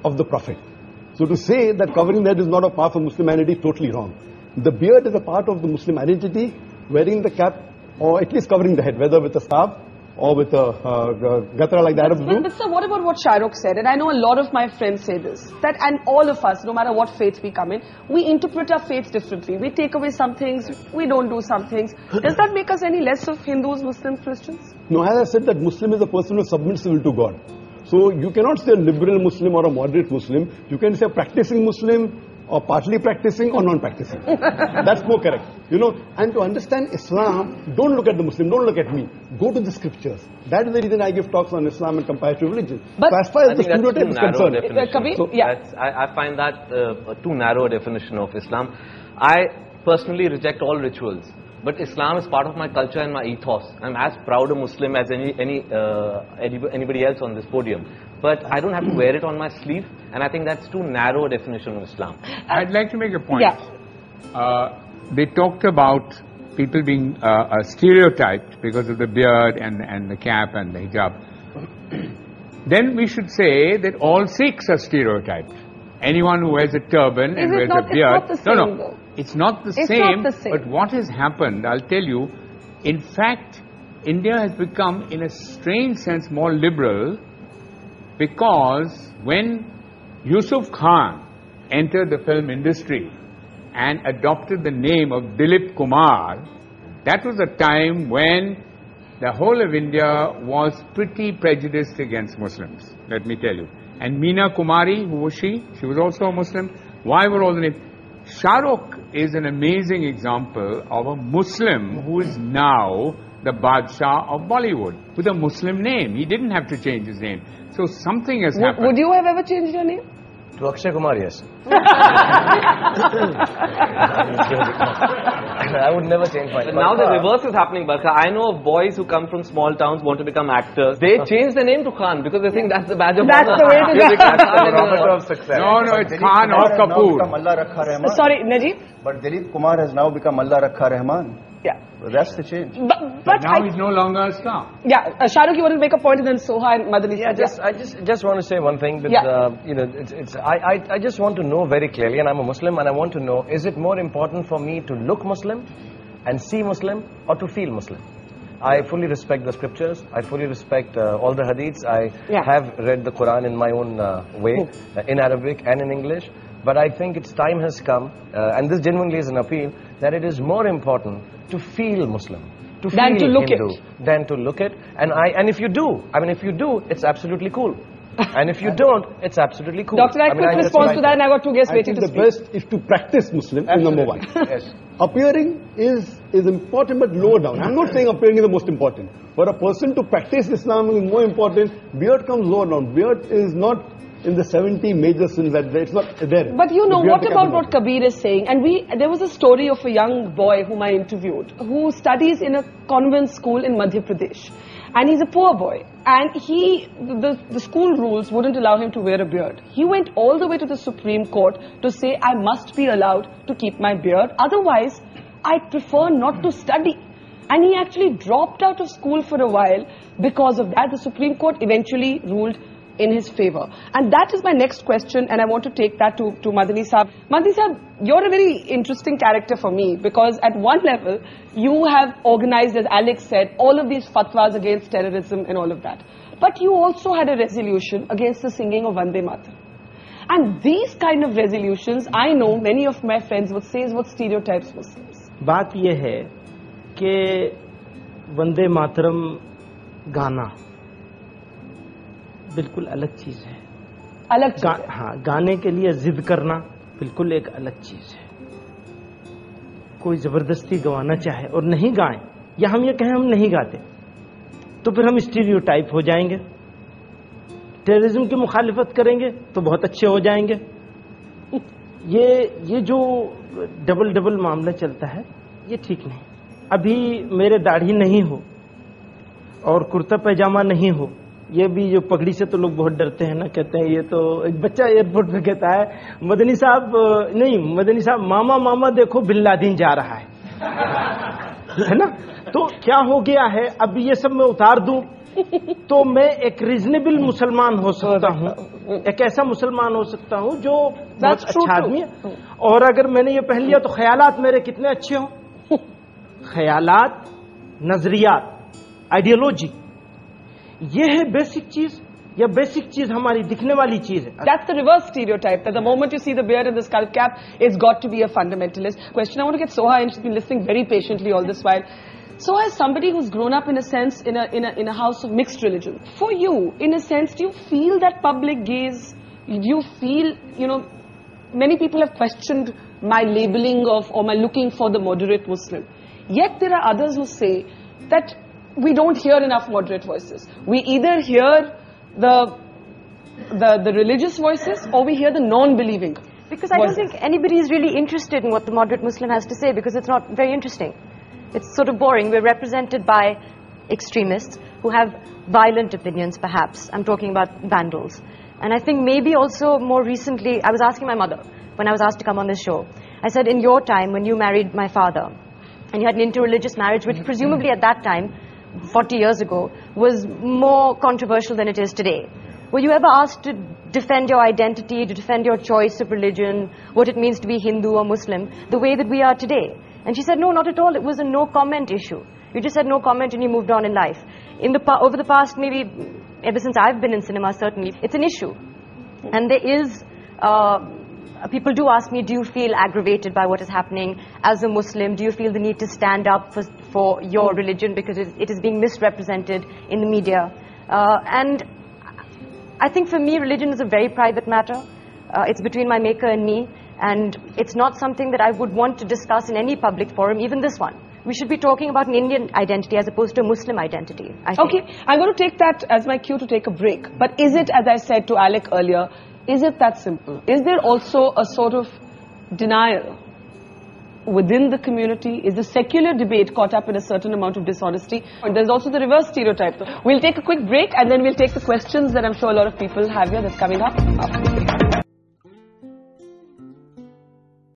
of the Prophet. So to say that covering the head is not a part of Muslim identity is totally wrong. The beard is a part of the Muslim identity. Wearing the cap, or at least covering the head, whether with a scarf or with a gatra like the Arabs do. But sir, what about what Shahrukh said? And I know a lot of my friends say this, that and all of us, no matter what faith we come in, we interpret our faith differently. We take away some things, we don't do some things. Does that make us any less of Hindus, Muslims, Christians? No, as I said, that Muslim is a person who submits will to God. So you cannot say a liberal Muslim or a moderate Muslim. You can say a practicing Muslim or partly practicing or non-practicing. That's more correct. You know, and to understand Islam, don't look at the Muslim, don't look at me. Go to the scriptures. That is the reason I give talks on Islam and comparative religion. But so as far as the stereotype is concerned, Kabir, so I find that a too narrow definition of Islam. I personally reject all rituals. But Islam is part of my culture and my ethos. I'm as proud a Muslim as anybody else on this podium. But I don't have to wear it on my sleeve, and I think that's too narrow a definition of Islam. I'd like to make a point. Yeah. They talked about people being stereotyped because of the beard and the cap and the hijab. Then we should say that all Sikhs are stereotyped. Anyone who wears a turban and wears a beard. It's not the same. But what has happened, I'll tell you, in fact, India has become, in a strange sense, more liberal, because when Yusuf Khan entered the film industry and adopted the name of Dilip Kumar, that was a time when the whole of India was pretty prejudiced against Muslims, let me tell you. And Meena Kumari, who was she? She was also a Muslim. Why were all the names? Shahrukh is an amazing example of a Muslim who is now the Badshah of Bollywood with a Muslim name. He didn't have to change his name. So something has happened. Would you have ever changed your name? To Akshay Kumar, yes. I would never change my name. But now the reverse is happening, Barkha. I know of boys who come from small towns, want to become actors. They change their name to Khan because they think that's the badge of honor. That's the way to go. That's the barometer of success. No, it's Khan or Kapoor. Sorry, Najib? But Dilip Kumar has now become Allah Rakha Rahman. Yeah. Well, that's the change. But now he's no longer a star. Yeah, Shahrukh, you want to make a point, and then Soha and Madani. Yeah, I just want to say one thing. With, you know, I just want to know very clearly, and I'm a Muslim, and I want to know: is it more important for me to look Muslim and see Muslim, or to feel Muslim? I fully respect the scriptures. I fully respect all the hadiths. I have read the Quran in my own way, in Arabic and in English. But I think its time has come, and this genuinely is an appeal, that it is more important to feel Muslim, to feel Hindu, than to look it. And if you do, if you do, it's absolutely cool. And if you don't, it's absolutely cool. Doctor, I quick response to that, and I got two guests waiting to speak. I think the best is to practice Muslim, is number one. Yes. Appearing is important, but lower down. I'm not saying appearing is the most important. For a person to practice Islam is more important. Beard comes lower down. Beard is not in the 70 major sins that it's not there. But you know, what about what Kabir is saying? And there was a story of a young boy whom I interviewed, who studies in a convent school in Madhya Pradesh. And he's a poor boy. And the school rules wouldn't allow him to wear a beard. He went all the way to the Supreme Court to say, I must be allowed to keep my beard. Otherwise, I prefer not to study. And he actually dropped out of school for a while because of that. The Supreme Court eventually ruled in his favor. And that is my next question, and I want to take that to Madani Saab. Madani Saab, you're a very interesting character for me, because at one level, you have organized, as Alex said, all of these fatwas against terrorism and all of that. But you also had a resolution against the singing of Vande Mataram. And these kind of resolutions, I know many of my friends would say is what stereotypes Muslims. बात ये है कि वंदे मातरम गाना बिल्कुल अलग चीज है। अलग चीज है। हाँ, गाने के लिए जिद करना बिल्कुल एक अलग चीज है। कोई जबरदस्ती गवाना चाहे और नहीं गाए, या हम ये कहें हम नहीं गाते, तो फिर हम स्टीरियोटाइप हो जाएंगे। टेररिज्म की मुखालिफत करेंगे तो बहुत अच्छे हो जाएंगे। ये जो डबल मामला चलता है, ये ठीक नहीं। अभी मेरे दाढ़ी नहीं हो और कुर्ता पैजामा नहीं हो, ये भी जो पगड़ी से तो लोग बहुत डरते हैं ना, कहते हैं ये तो एक बच्चा एयरपोर्ट पे कहता है मदनी साहब मामा देखो बिन लादेन जा रहा है ना। तो क्या हो गया है, अब ये सब मैं उतार दूं तो मैं एक रीजनेबल मुसलमान हो सकता हूँ, एक ऐसा मुसलमान हो सकता हूँ जो बहुत अच्छा आदमी है। और अगर मैंने ये पहन लिया तो ख्यालात मेरे कितने अच्छे हों। ख्यालात, नजरियात, आइडियोलॉजी, ये है बेसिक चीज, या बेसिक चीज हमारी दिखने वाली चीज है। That's the reverse stereotype, that the moment you see the beard and the skull cap, it's got to be a fundamentalist. Question, I want to get Soha in. She's been listening very patiently all this while. Soha, as somebody who's grown up in a sense in a house of mixed religion, for you, in a sense, do you feel that public gaze? Do you feel, you know, many people have questioned my labeling of or my looking for the moderate Muslim. Yet there are others who say that we don't hear enough moderate voices. We either hear the religious voices or we hear the non-believing because I don't think anybody is really interested in what the moderate Muslim has to say, because it's not very interesting. It's sort of boring. We're represented by extremists who have violent opinions, perhaps. I'm talking about vandals. And I think maybe also more recently, I was asking my mother when I was asked to come on this show. I said, in your time when you married my father and you had an interreligious marriage, which presumably at that time 40 years ago was more controversial than it is today. Were you ever asked to defend your identity, to defend your choice of religion, what it means to be Hindu or Muslim, the way that we are today? And she said, no, not at all. It was a no comment issue. You just said no comment and you moved on in life. Over the past, maybe ever since I've been in cinema, certainly, it's an issue. And there is, people do ask me, do you feel aggravated by what is happening as a Muslim? Do you feel the need to stand up for your religion because it is being misrepresented in the media? And I think for me, religion is a very private matter. It's between my maker and me. And it's not something that I would want to discuss in any public forum, even this one. We should be talking about an Indian identity as opposed to a Muslim identity, I think. Okay, I'm going to take that as my cue to take a break. But is it, as I said to Alec earlier, is it that simple? Is there also a sort of denial within the community? Is the secular debate caught up in a certain amount of dishonesty? And there's also the reverse stereotype. We'll take a quick break and then we'll take the questions that I'm sure a lot of people have here that's coming up after the break.